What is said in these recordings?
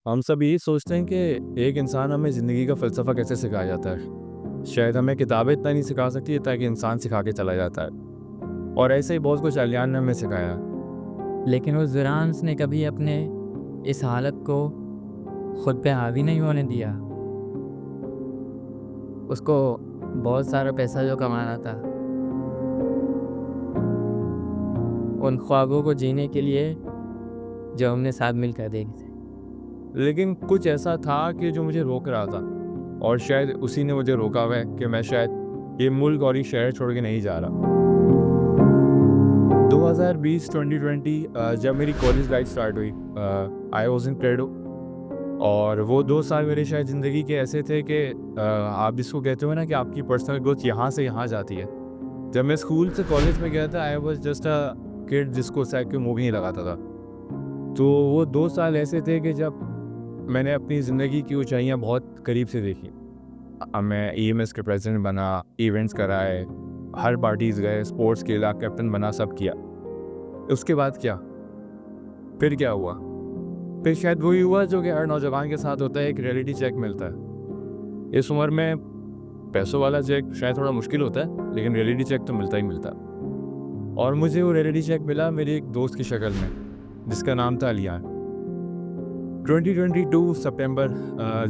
हम सब यही सोचते हैं कि एक इंसान हमें ज़िंदगी का फ़लसफ़ा कैसे सिखाया जाता है। शायद हमें किताबें इतना नहीं सिखा सकती जितना कि इंसान सिखा के चला जाता है। और ऐसे ही बहुत कुछ अलियान ने हमें सिखाया। लेकिन उस दौरान उसने कभी अपने इस हालत को खुद पे हावी नहीं होने दिया। उसको बहुत सारा पैसा जो कमाना था, उन ख्वाबों को जीने के लिए जो हमने साथ मिलकर देखे थे। लेकिन कुछ ऐसा था कि जो मुझे रोक रहा था, और शायद उसी ने मुझे रोका हुआ है कि मैं शायद ये मुल्क और ये शहर छोड़ के नहीं जा रहा। 2020 जब मेरी कॉलेज लाइफ स्टार्ट हुई, आई वॉज इन क्रेडो। और वो 2 साल मेरे शायद ज़िंदगी के ऐसे थे कि आप जिसको कहते हो ना कि आपकी पर्सनल ग्रोथ यहाँ से यहाँ जाती है। जब मैं स्कूल से कॉलेज में गया था, I was just a kid जिसको शायद कोई मूवी नहीं लगाता था। तो वो 2 साल ऐसे थे कि जब मैंने अपनी ज़िंदगी की ऊंचाइयां बहुत करीब से देखी। अब मैं ईएमएस के प्रेसिडेंट बना, इवेंट्स कराए, हर पार्टीज गए, स्पोर्ट्स खेला, कैप्टन बना, सब किया। उसके बाद क्या? फिर क्या हुआ? फिर शायद वही हुआ जो कि हर नौजवान के साथ होता है, एक रियलिटी चेक मिलता है। इस उम्र में पैसों वाला चेक शायद थोड़ा मुश्किल होता है, लेकिन रियलिटी चेक तो मिलता ही मिलता है। और मुझे वो रियलिटी चेक मिला मेरी एक दोस्त की शक्ल में, जिसका नाम था अलियान। 2022 सितंबर,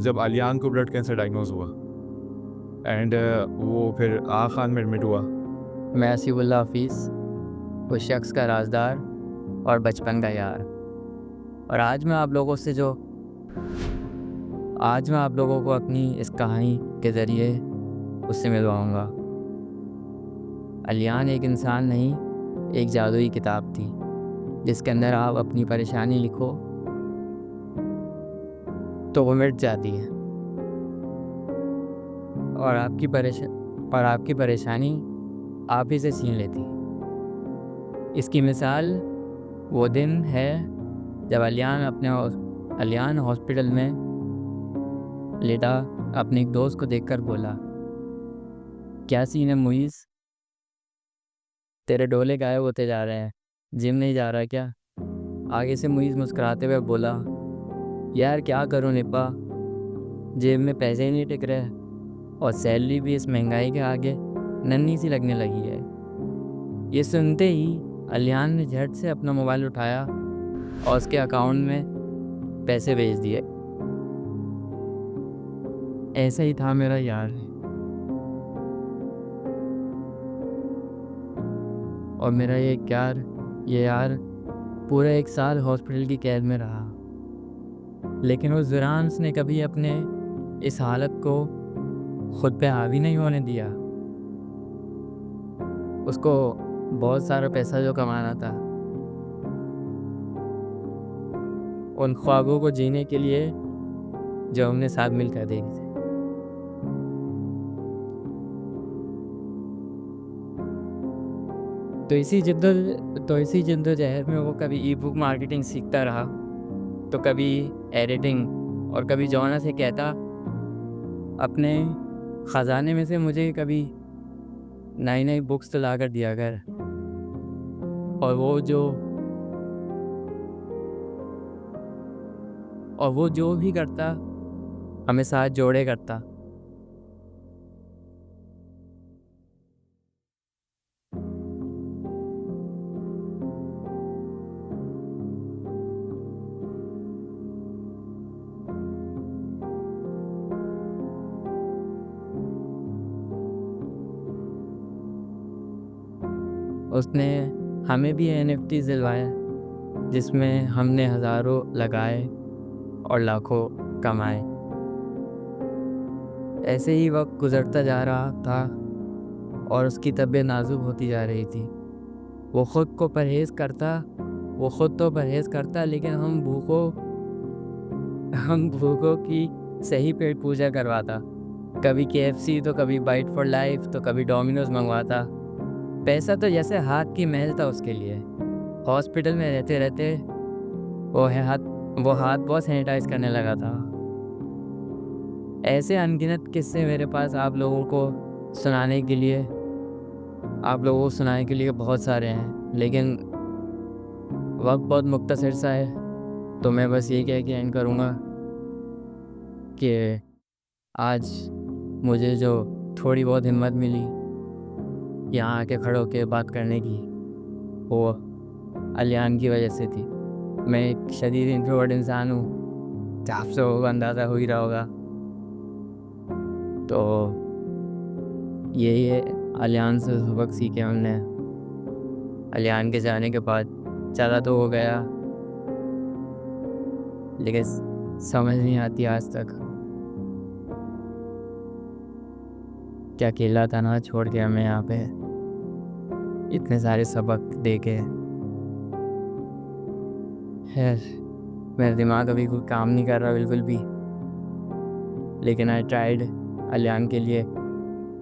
जब अलियान को ब्लड कैंसर डायग्नोज हुआ, एंड वो फिर आगा खान में एडमिट हुआ। मैं असीबुल्ला हफीज़, उस शख्स का राजदार और बचपन का यार। और आज मैं आप लोगों को अपनी इस कहानी के ज़रिए उससे मिलवाऊंगा। अलियान एक इंसान नहीं, एक जादुई किताब थी जिसके अंदर आप अपनी परेशानी लिखो तो वो मिट जाती है, और आपकी परेशानी आप ही से छीन लेती है। इसकी मिसाल वो दिन है जब अलियान हॉस्पिटल में लेटा अपने एक दोस्त को देखकर बोला, क्या सीन है मुईज़, तेरे डोले गायब होते जा रहे हैं, जिम नहीं जा रहा क्या? आगे से मुईज़ मुस्कुराते हुए बोला, यार क्या करूं निपा, जेब में पैसे ही नहीं टिक रहे, और सैलरी भी इस महंगाई के आगे नन्ही सी लगने लगी है। ये सुनते ही अलियान ने झट से अपना मोबाइल उठाया और उसके अकाउंट में पैसे भेज दिए। ऐसा ही था मेरा यार, और मेरा ये यार पूरा 1 साल हॉस्पिटल की कैद में रहा। लेकिन उस दौरान उसने कभी अपने इस हालत को खुद पे हावी नहीं होने दिया। उसको बहुत सारा पैसा जो कमाना था, उन ख्वाबों को जीने के लिए जो हमने साथ मिलकर देखे थे। तो इसी जद्दोजहद में वो कभी ई बुक मार्केटिंग सीखता रहा, तो कभी एडिटिंग, और कभी जॉना से कहता, अपने ख़जाने में से मुझे कभी नई नई बुक्स तो ला कर दिया कर। और वो जो भी करता हमें साथ जोड़े करता। उसने हमें भी एनएफटी दिलवाया, जिसमें हमने हज़ारों लगाए और लाखों कमाए। ऐसे ही वक्त गुज़रता जा रहा था और उसकी तबीयत नाजुक होती जा रही थी। वो ख़ुद तो परहेज़ करता, लेकिन हम भूखों की सही पेट पूजा करवाता। कभी केएफसी, तो कभी बाइट फॉर लाइफ, तो कभी डोमिनोज मंगवाता। पैसा तो जैसे हाथ की महल था उसके लिए। हॉस्पिटल में रहते रहते वो हाथ बहुत सैनिटाइज करने लगा था। ऐसे अनगिनत किस्से मेरे पास आप लोगों को सुनाने के लिए बहुत सारे हैं, लेकिन वक्त बहुत मुख्तसर सा है, तो मैं बस यही कह के एंड करूँगा। कि आज मुझे जो थोड़ी बहुत हिम्मत मिली यहाँ आके खड़े होके बात करने की, वो अलियान की वजह से थी। मैं एक शदीद इंट्रोवर्ट इंसान हूँ, आपसे होगा अंदाज़ा हो ही रहा होगा। तो यही है, अलियान से सबक सीखे हमने। अलियान के जाने के बाद चला तो हो गया, लेकिन समझ नहीं आती आज तक क्या अकेला था ना, छोड़ के हमें यहाँ पे इतने सारे सबक दे के। खैर, मेरा दिमाग अभी कोई काम नहीं कर रहा बिल्कुल भी, लेकिन आई ट्राइड अलियान के लिए।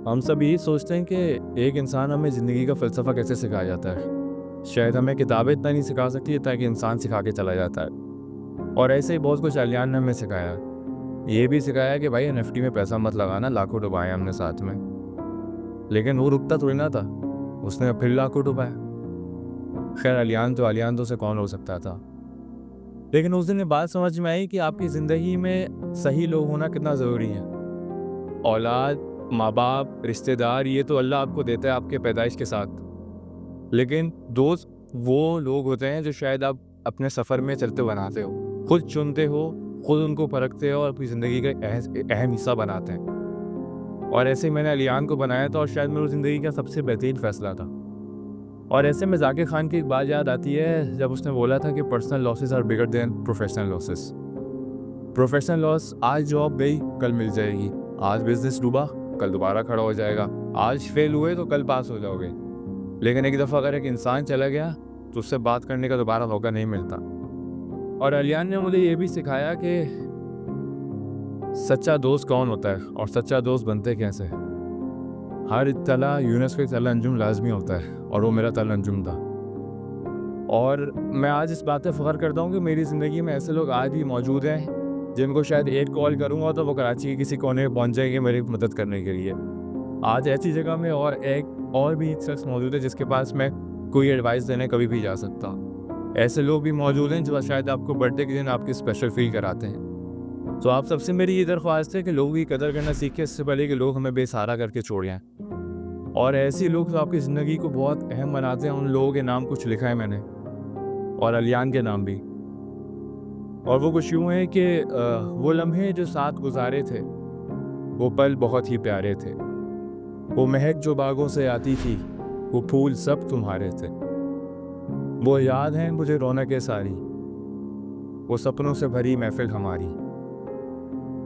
हम सब यही सोचते हैं कि एक इंसान हमें ज़िंदगी का फ़लसफ़ा कैसे सिखाया जाता है। शायद हमें किताबें इतना नहीं सिखा सकती जितना कि इंसान सिखा के चला जाता है। और ऐसे ही बहुत कुछ अलियान ने हमें सिखाया। ये भी सिखाया कि भाई एनएफटी में पैसा मत लगाना, लाखों डुबाए हमने साथ में। लेकिन वो रुकता थोड़ी ना था, उसने फिर लाखों डुबाए। खैर अलियान तो उसे कौन हो सकता था। लेकिन उस दिन ये बात समझ में आई कि आपकी ज़िंदगी में सही लोग होना कितना ज़रूरी है। औलाद, माँ बाप, रिश्तेदार, ये तो अल्लाह आपको देता है आपके पैदाइश के साथ। लेकिन दोस्त वो लोग होते हैं जो शायद आप अपने सफ़र में चलते बनाते हो, खुद चुनते हो, खुद उनको परखते हो और अपनी ज़िंदगी का अहम हिस्सा बनाते हैं। और ऐसे ही मैंने अलियान को बनाया था और शायद मेरी ज़िंदगी का सबसे बेहतरीन फ़ैसला था। और ऐसे में जाकिर खान की एक बात याद आती है जब उसने बोला था कि personal losses are bigger than professional losses. Professional loss, आज जॉब गई कल मिल जाएगी, आज बिजनेस डूबा कल दोबारा खड़ा हो जाएगा, आज फेल हुए तो कल पास हो जाओगे। लेकिन एक दफ़ा अगर एक इंसान चला गया तो उससे बात करने का दोबारा मौका नहीं मिलता। और अलियान ने मुझे ये भी सिखाया कि सच्चा दोस्त कौन होता है और सच्चा दोस्त बनते कैसे। हर तला यूनुस का तला अंजुम लाजमी होता है और वो मेरा तला अंजुम था। और मैं आज इस बात पे फ़ख्र करता हूँ कि मेरी ज़िंदगी में ऐसे लोग आज भी मौजूद हैं जिनको शायद एक कॉल करूँगा तो वो कराची के किसी कोने में पहुँच जाएंगे मेरी मदद करने के लिए। आज ऐसी जगह में और भी एक शख्स मौजूद है जिसके पास मैं कोई एडवाइस देने कभी भी जा सकता हूँ। ऐसे लोग भी मौजूद हैं जो शायद आपको बर्थडे के दिन आपकी स्पेशल फील कराते हैं। तो आप सबसे मेरी ये दरख्वास्त है कि लोगों की कदर करना सीखें, इससे पहले कि लोग हमें बेसहारा करके छोड़ जाएं। और ऐसे लोग जो आपकी ज़िंदगी को बहुत अहम बनाते हैं, उन लोगों के नाम कुछ लिखा है मैंने, और अलियान के नाम भी। और वो कुछ यूँ है कि वो लम्हे जो साथ गुजारे थे, वो पल बहुत ही प्यारे थे। वो महक जो बागों से आती थी, वो फूल सब तुम्हारे थे। वो याद हैं मुझे रौनकें सारी, वो सपनों से भरी महफिल हमारी।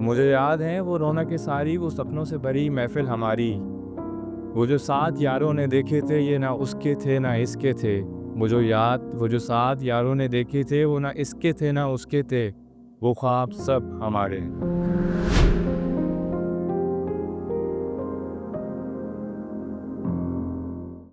मुझे याद है वो रौनकें सारी, वो सपनों से भरी महफिल हमारी। वो जो सात यारों ने देखे थे, ये ना उसके थे ना इसके थे। वो जो सात यारों ने देखे थे, वो ना इसके थे ना उसके थे। वो ख्वाब सब हमारे।